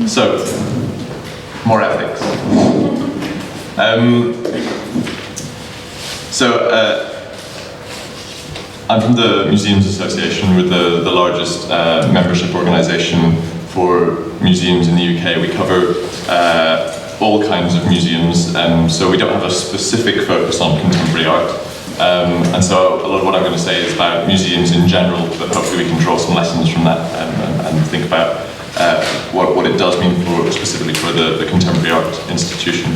So, more ethics. I'm from the Museums Association. We're the largest membership organisation for museums in the UK. We cover all kinds of museums, so we don't have a specific focus on contemporary art. And so a lot of what I'm going to say is about museums in general, but hopefully we can draw some lessons from that and think about what it does mean specifically for the contemporary art institution.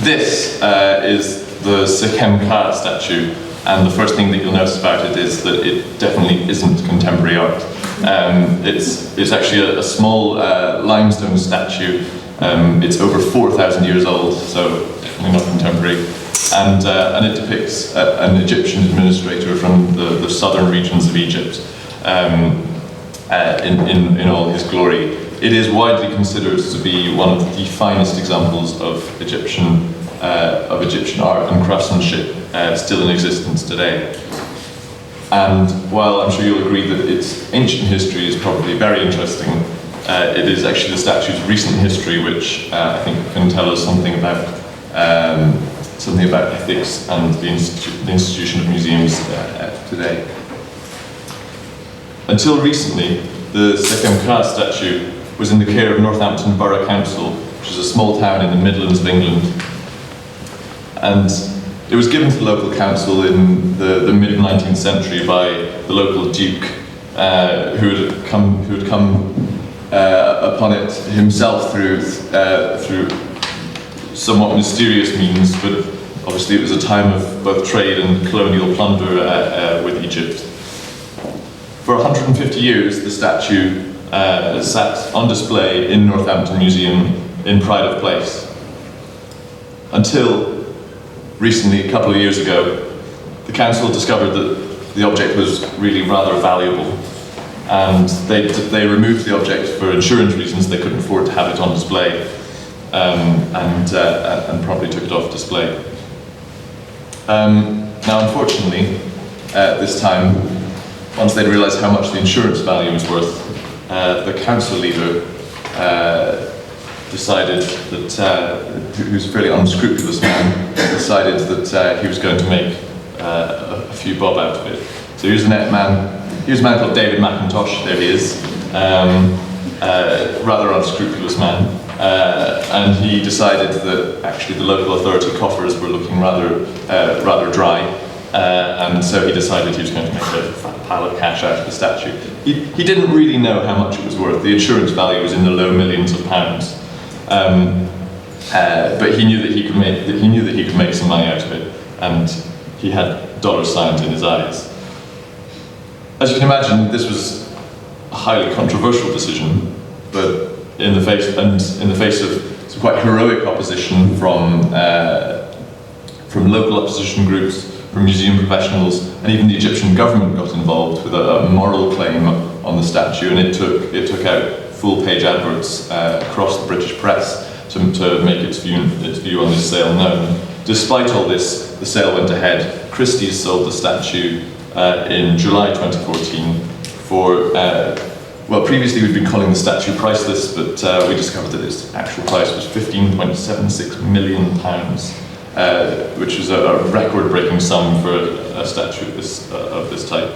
This is the Sekemka statue, and the first thing that you'll notice about it is that it definitely isn't contemporary art. It's actually a small limestone statue. It's over 4,000 years old, so definitely not contemporary. And it depicts an Egyptian administrator from the southern regions of Egypt in all his glory. It is widely considered to be one of the finest examples of Egyptian art and craftsmanship still in existence today. And while I'm sure you'll agree that its ancient history is probably very interesting, it is actually the statue's recent history which I think can tell us something about ethics and the institution of museums today. Until recently, the Sekemka statue was in the care of Northampton Borough Council, which is a small town in the Midlands of England. And it was given to the local council in the mid-19th century by the local duke, who had come upon it himself through somewhat mysterious means, but obviously it was a time of both trade and colonial plunder with Egypt. For 150 years, the statue sat on display in Northampton Museum in pride of place. Until recently, a couple of years ago, the council discovered that the object was really rather valuable, and they removed the object for insurance reasons. They couldn't afford to have it on display, and promptly took it off display. Now, unfortunately, this time, once they'd realised how much the insurance value was worth, the council leader decided that, who's a fairly unscrupulous man, decided that he was going to make a few bob out of it. So here's a man called David McIntosh. There he is, rather unscrupulous man, and he decided that actually the local authority coffers were looking rather dry, and so he decided he was going to make a fat pile of cash out of the statue. He didn't really know how much it was worth. The insurance value was in the low millions of pounds. But he knew that he could make some money out of it, and he had dollar signs in his eyes. As you can imagine, this was a highly controversial decision, but in the face of some quite heroic opposition from local opposition groups, from museum professionals, and even the Egyptian government got involved with a moral claim on the statue, and it took out full-page adverts across the British press to make its view on this sale known. Despite all this, the sale went ahead. Christie's sold the statue in July 2014 for, well, previously we'd been calling the statue priceless, but we discovered that its actual price was £15.76 million, which was a record-breaking sum for a statue of this type.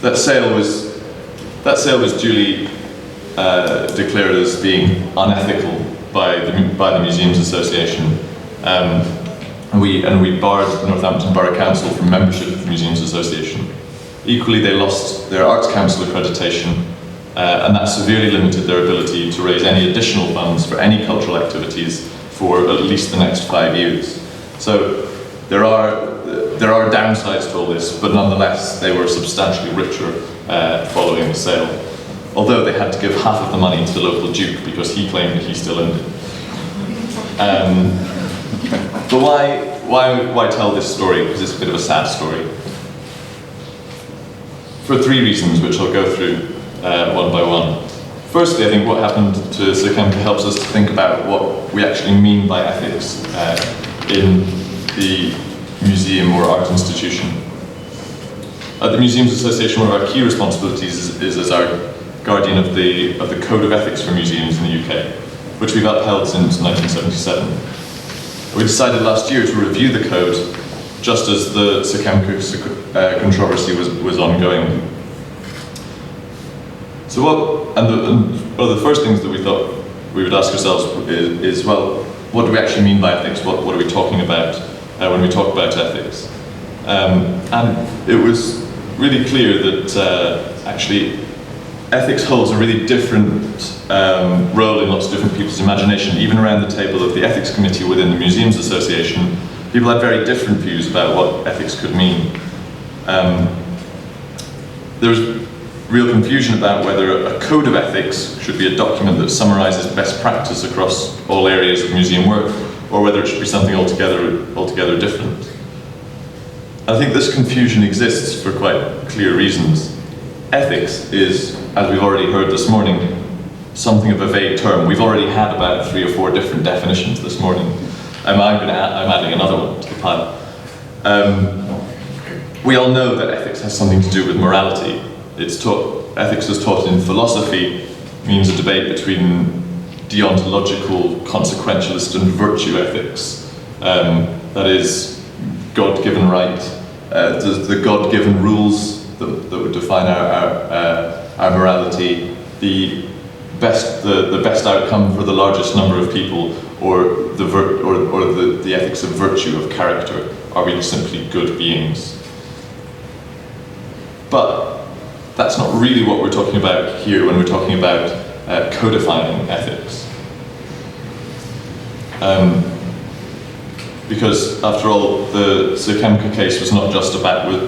That sale was duly declared as being unethical by the Museums Association, and we barred Northampton Borough Council from membership of the Museums Association. Equally, they lost their Arts Council accreditation, and that severely limited their ability to raise any additional funds for any cultural activities for at least the next 5 years. So there are downsides to all this, but nonetheless they were substantially richer following the sale, although they had to give half of the money to the local duke because he claimed that he still owned it. But why tell this story? Because it's a bit of a sad story. For 3 reasons, which I'll go through one by one. Firstly, I think what happened to Sekemka helps us to think about what we actually mean by ethics in the museum or art institution. At the Museums Association, one of our key responsibilities is as our guardian of the Code of Ethics for Museums in the UK, which we've upheld since 1977. We decided last year to review the code just as the Sakemka controversy was ongoing. So one of the first things that we thought we would ask ourselves is, well, what do we actually mean by ethics? What are we talking about when we talk about ethics? And it was really clear that actually ethics holds a really different role in lots of different people's imagination. Even around the table of the ethics committee within the Museums Association, people had very different views about what ethics could mean. There was real confusion about whether a code of ethics should be a document that summarizes best practice across all areas of museum work, or whether it should be something altogether different. I think this confusion exists for quite clear reasons. Ethics is, as we've already heard this morning, something of a vague term. We've already had about 3 or 4 different definitions this morning. I'm adding another one to the pile. We all know that ethics has something to do with morality. Ethics is taught in philosophy, means a debate between deontological, consequentialist and virtue ethics. That is, God-given right, the God-given rules that would define our morality, the best outcome for the largest number of people, or the ethics of virtue, of character. Are we simply good beings? But that's not really what we're talking about here when we're talking about codifying ethics. Because after all, the Sakemka case was not just about the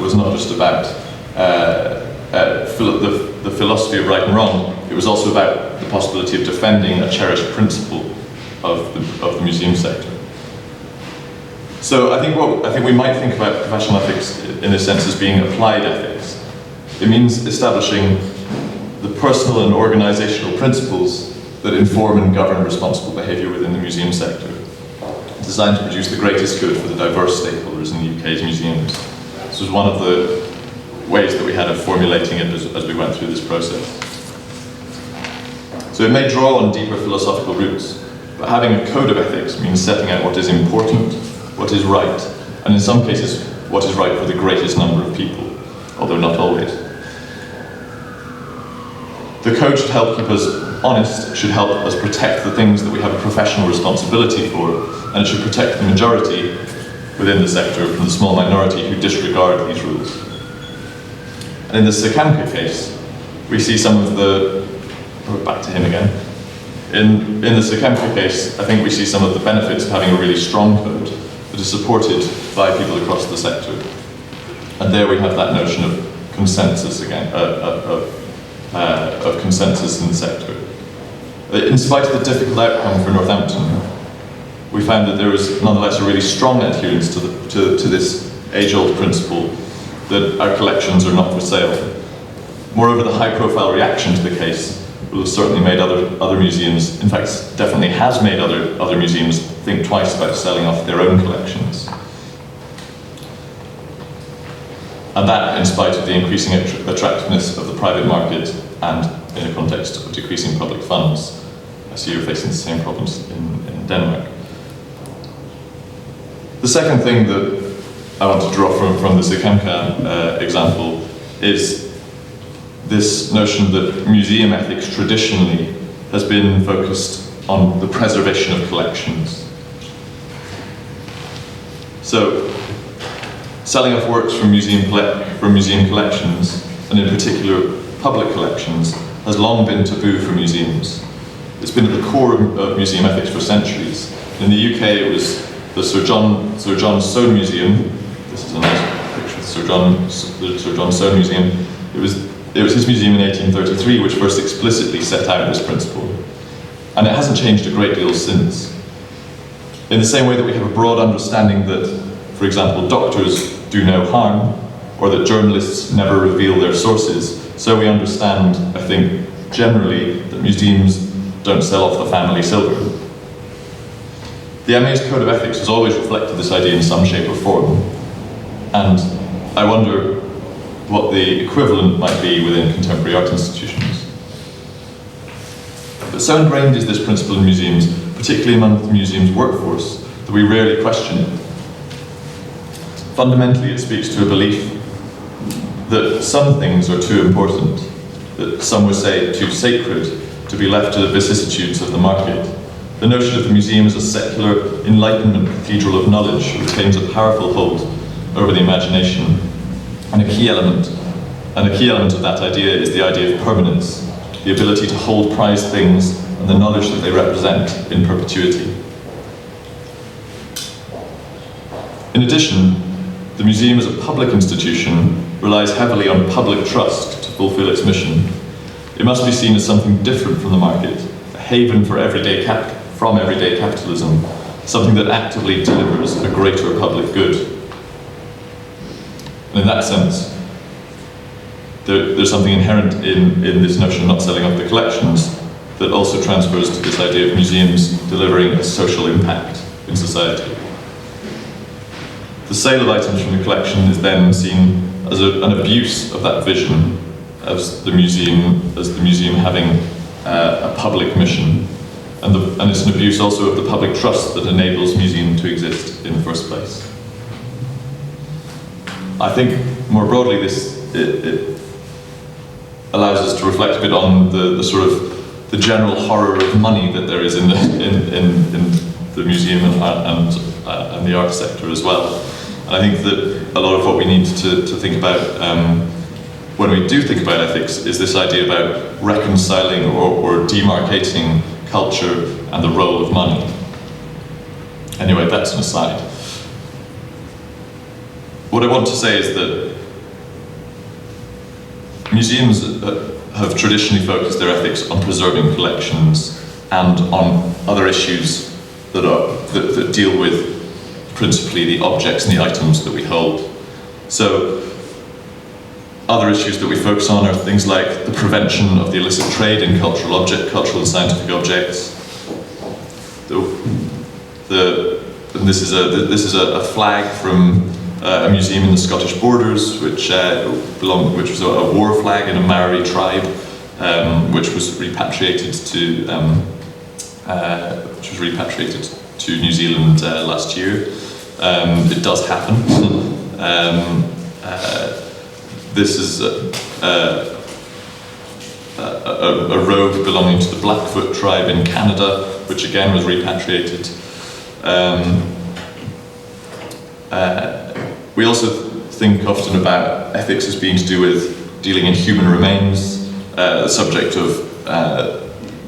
philosophy of right and wrong. It was also about the possibility of defending a cherished principle of the museum sector. So I think we might think about professional ethics in a sense as being applied ethics. It means establishing the personal and organizational principles that inform and govern responsible behavior within the museum sector, designed to produce the greatest good for the diverse stakeholders in the UK's museums. This was one of the ways that we had of formulating it as we went through this process. So it may draw on deeper philosophical roots, but having a code of ethics means setting out what is important, what is right, and in some cases, what is right for the greatest number of people, although not always. The code should help keep us honest, should help us protect the things that we have a professional responsibility for, and it should protect the majority within the sector from the small minority who disregard these rules. And in the Sakemka case, we see some of the, back to him again. In the Sakemka case, I think we see some of the benefits of having a really strong code that is supported by people across the sector. And there we have that notion of consensus again, of consensus in the sector. In spite of the difficult outcome for Northampton, we found that there was nonetheless a really strong adherence to this age-old principle that our collections are not for sale. Moreover, the high-profile reaction to the case will have certainly made other museums, in fact, definitely has made other museums think twice about selling off their own collections. And that in spite of the increasing attractiveness of the private market and in a context of decreasing public funds. I see you're facing the same problems in Denmark. The second thing that I want to draw from the Sakemka example is this notion that museum ethics traditionally has been focused on the preservation of collections. So, selling off works from museum collections, and in particular public collections, has long been taboo for museums. It's been at the core of museum ethics for centuries. In the UK, it was the Sir John Soane Museum. This is a nice picture of the Sir John Soane Museum. It was his museum in 1833 which first explicitly set out this principle. And it hasn't changed a great deal since. In the same way that we have a broad understanding that, for example, doctors do no harm, or that journalists never reveal their sources, so we understand, I think, generally, that museums don't sell off the family silver. The MA's Code of Ethics has always reflected this idea in some shape or form, and I wonder what the equivalent might be within contemporary art institutions. But so ingrained is this principle in museums, particularly among the museum's workforce, that we rarely question it. Fundamentally, it speaks to a belief that some things are too important, that some would say too sacred, to be left to the vicissitudes of the market. The notion of the museum as a secular enlightenment cathedral of knowledge retains a powerful hold over the imagination, and a key element of that idea is the idea of permanence, the ability to hold prized things and the knowledge that they represent in perpetuity. In addition, the museum as a public institution relies heavily on public trust to fulfill its mission. It must be seen as something different from the market, a haven for everyday capitalism, something that actively delivers a greater public good. And in that sense, there's something inherent in this notion of not selling off the collections that also transfers to this idea of museums delivering a social impact in society. The sale of items from the collection is then seen as an abuse of that vision as the museum having a public mission, and it's an abuse also of the public trust that enables museum to exist in the first place. I think more broadly it allows us to reflect a bit on the sort of the general horror of money that there is in the museum and the art sector as well. And I think that a lot of what we need to think about when we do think about ethics is this idea about reconciling or demarcating culture and the role of money. Anyway, that's an aside. What I want to say is that museums have traditionally focused their ethics on preserving collections and on other issues that deal with principally the objects and the items that we hold. So other issues that we focus on are things like the prevention of the illicit trade in cultural and scientific objects. This is a flag from a museum in the Scottish Borders, which was a war flag in a Maori tribe, which was repatriated to New Zealand last year. It does happen. This is a robe belonging to the Blackfoot tribe in Canada, which again was repatriated. We also think often about ethics as being to do with dealing in human remains, the subject of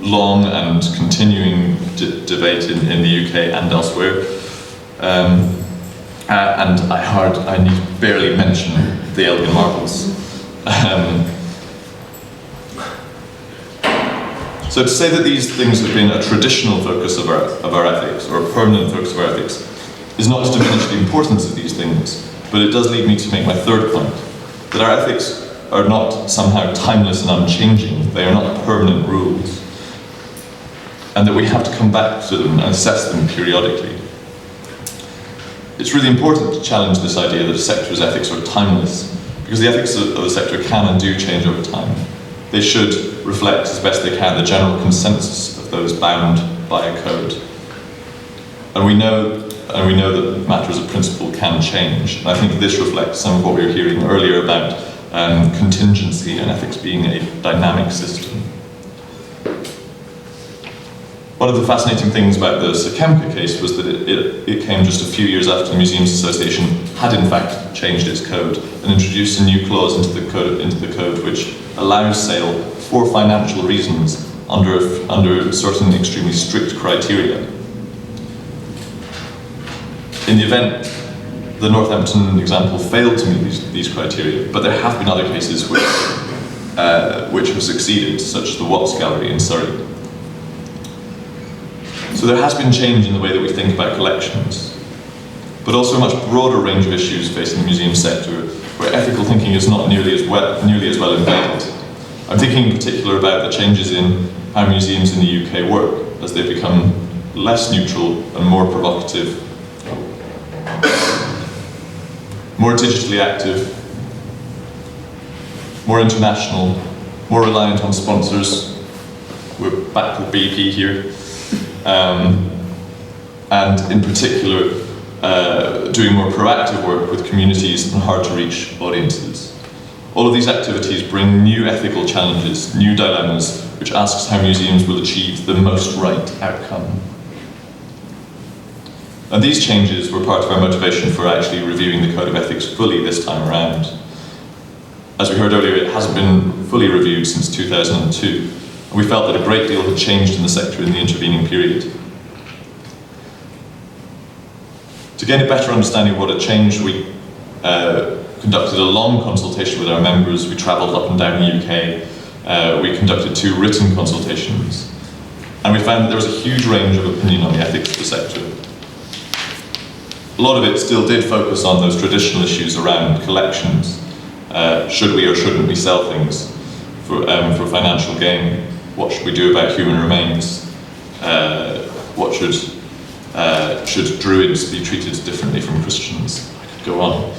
long and continuing debate in the UK and elsewhere. And I need barely mention the Elgin marbles. So to say that these things have been a traditional focus of our ethics, or a permanent focus of our ethics, is not to diminish the importance of these things, but it does lead me to make my third point, that our ethics are not somehow timeless and unchanging, they are not permanent rules, and that we have to come back to them and assess them periodically. It's really important to challenge this idea that a sector's ethics are timeless, because the ethics of the sector can and do change over time. They should reflect as best they can the general consensus of those bound by a code. And we know that matters of principle can change. And I think this reflects some of what we were hearing earlier about contingency and ethics being a dynamic system. One of the fascinating things about the Sekemka case was that it came just a few years after the Museums Association had in fact changed its code and introduced a new clause into the code which allows sale for financial reasons under certain extremely strict criteria. In the event, the Northampton example failed to meet these criteria, but there have been other cases which have succeeded, such as the Watts Gallery in Surrey. So there has been change in the way that we think about collections, but also a much broader range of issues facing the museum sector, where ethical thinking is not nearly as well embedded. I'm thinking in particular about the changes in how museums in the UK work, as they become less neutral and more provocative, more digitally active, more international, more reliant on sponsors. We're back with BP here. And in particular, doing more proactive work with communities and hard-to-reach audiences. All of these activities bring new ethical challenges, new dilemmas, which asks how museums will achieve the most right outcome. And these changes were part of our motivation for actually reviewing the Code of Ethics fully this time around. As we heard earlier, it hasn't been fully reviewed since 2002, and we felt that a great deal had changed in the sector in the intervening period. To gain a better understanding of what had changed, we conducted a long consultation with our members. We travelled up and down the UK. We conducted 2 written consultations. And we found that there was a huge range of opinion on the ethics of the sector. A lot of it still did focus on those traditional issues around collections. Should we or shouldn't we sell things for financial gain? What should we do about human remains? What should Druids be treated differently from Christians? I could go on.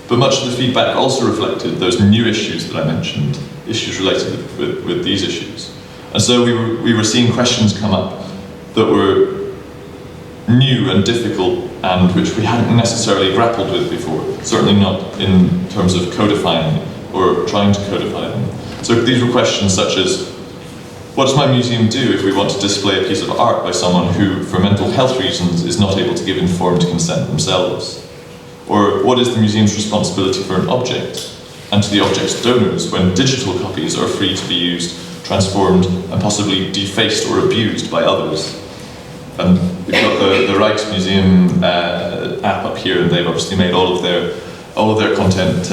But much of the feedback also reflected those new issues that I mentioned, issues related with these issues. And so we were seeing questions come up that were new and difficult and which we hadn't necessarily grappled with before, certainly not in terms of codifying or trying to codify them. So these were questions such as, what does my museum do if we want to display a piece of art by someone who, for mental health reasons, is not able to give informed consent themselves? Or what is the museum's responsibility for an object, and to the object's donors when digital copies are free to be used, transformed, and possibly defaced or abused by others? And we've got the Rijksmuseum app up here, and they've obviously made all of their content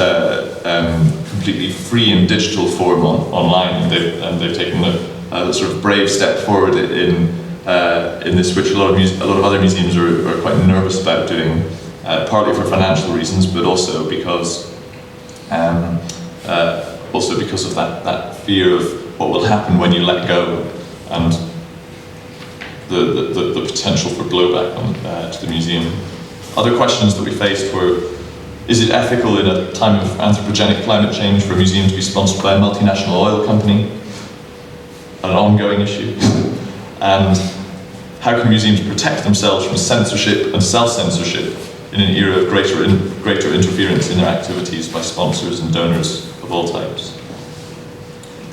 completely free in digital form online, and they've taken a sort of brave step forward in this, which a lot of other museums are quite nervous about doing, partly for financial reasons, but also because of that fear of what will happen when you let go, and the potential for blowback to the museum. Other questions that we faced were, is it ethical in a time of anthropogenic climate change for a museum to be sponsored by a multinational oil company? An ongoing issue. And how can museums protect themselves from censorship and self-censorship in an era of greater interference in their activities by sponsors and donors of all types?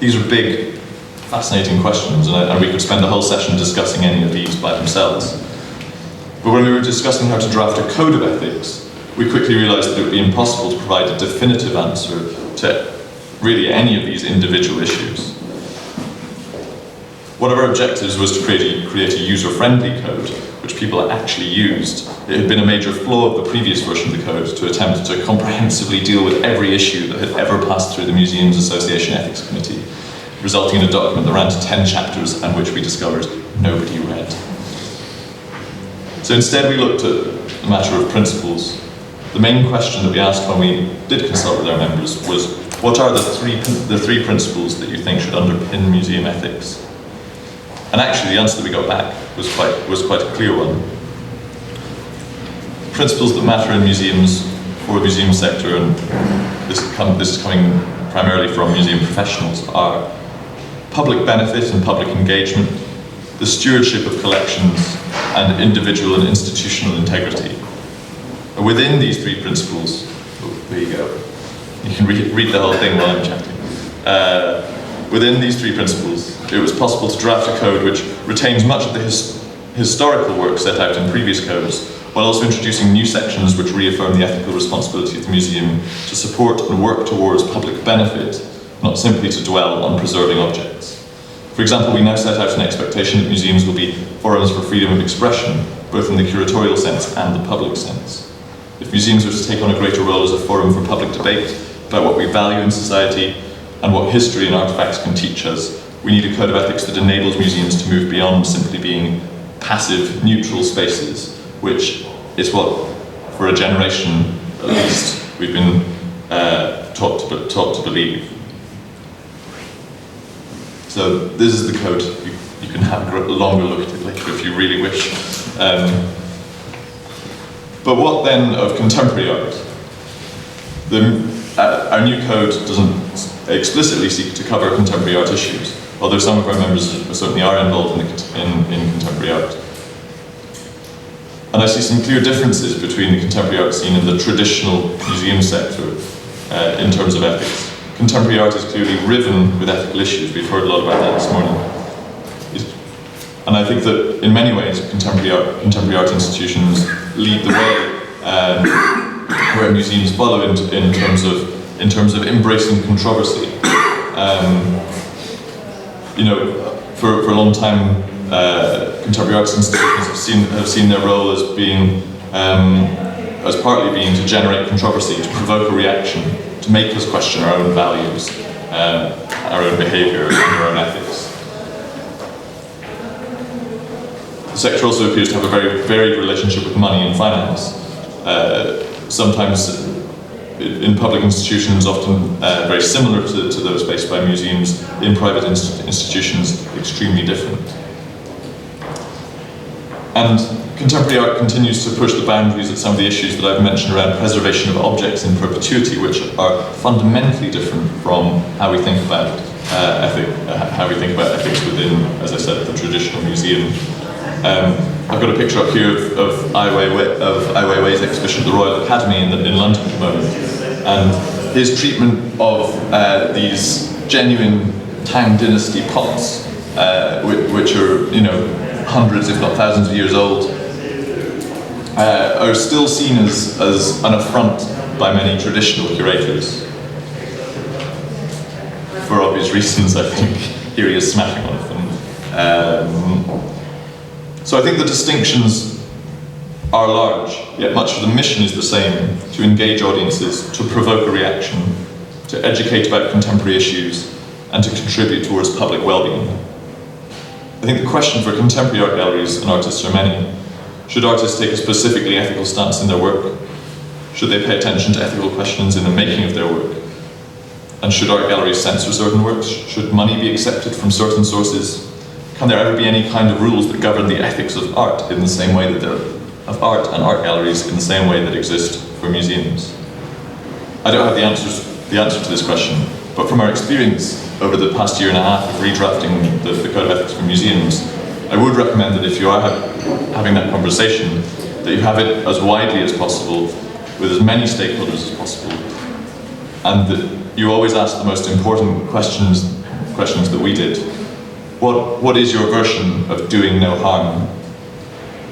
These are big, fascinating questions, and we could spend a whole session discussing any of these by themselves. But when we were discussing how to draft a code of ethics, we quickly realized that it would be impossible to provide a definitive answer to really any of these individual issues. One of our objectives was to create a user-friendly code, which people actually used. It had been a major flaw of the previous version of the code to attempt to comprehensively deal with every issue that had ever passed through the Museums Association Ethics Committee, resulting in a document that ran to 10 chapters and which we discovered nobody read. So instead we looked at a matter of principles. The main question that we asked when we did consult with our members was, what are the three principles that you think should underpin museum ethics? And actually the answer that we got back was quite a clear one. Principles that matter in museums for the museum sector, and this is coming primarily from museum professionals, are public benefit and public engagement, the stewardship of collections, and individual and institutional integrity. And within these 3 principles, there you go. You can read the whole thing while I'm chatting. Within these 3 principles, it was possible to draft a code which retains much of the historical work set out in previous codes, while also introducing new sections which reaffirm the ethical responsibility of the museum to support and work towards public benefit, not simply to dwell on preserving objects. For example, we now set out an expectation that museums will be forums for freedom of expression, both in the curatorial sense and the public sense. If museums are to take on a greater role as a forum for public debate about what we value in society and what history and artifacts can teach us, we need a code of ethics that enables museums to move beyond simply being passive, neutral spaces, which is what, for a generation at least, we've been taught to believe. So this is the code. You can have a longer look at it later if you really wish. But what then of contemporary art? Our new code doesn't explicitly seek to cover contemporary art issues, although some of our members certainly are involved in contemporary art. And I see some clear differences between the contemporary art scene and the traditional museum sector in terms of ethics. Contemporary art is clearly riven with ethical issues. We've heard a lot about that this morning. And I think that in many ways, contemporary art institutions lead the way, where museums follow in terms of embracing controversy. For a long time, contemporary arts institutions have seen their role as partly being to generate controversy, to provoke a reaction, to make us question our own values, our own behaviour, and our own ethics. The sector also appears to have a very varied relationship with money and finance. Sometimes in public institutions, often very similar to those faced by museums, in private institutions, extremely different. And contemporary art continues to push the boundaries at some of the issues that I've mentioned around preservation of objects in perpetuity, which are fundamentally different from how we think about ethics within, as I said, the traditional museum. I've got a picture up here of Ai Weiwei's exhibition at the Royal Academy in London at the moment, and his treatment of these genuine Tang Dynasty pots, which are hundreds, if not thousands of years old, are still seen as an affront by many traditional curators. For obvious reasons, I think. Here he is smashing one of them. So I think the distinctions are large, yet much of the mission is the same: to engage audiences, to provoke a reaction, to educate about contemporary issues, and to contribute towards public well-being. I think the question for contemporary art galleries and artists are many. Should artists take a specifically ethical stance in their work? Should they pay attention to ethical questions in the making of their work? And should art galleries censor certain works? Should money be accepted from certain sources? Can there ever be any kind of rules that govern the ethics of art in the same way that of art and art galleries in the same way that exist for museums? I don't have the answer to this question, but from our experience over the past year and a half of redrafting the Code of Ethics for Museums, I would recommend that if you are having that conversation, that you have it as widely as possible, with as many stakeholders as possible, and that you always ask the most important questions that we did. What is your version of doing no harm?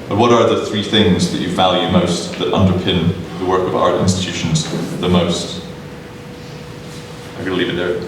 And what are the three things that you value most, that underpin the work of art institutions the most? I'm going to leave it there.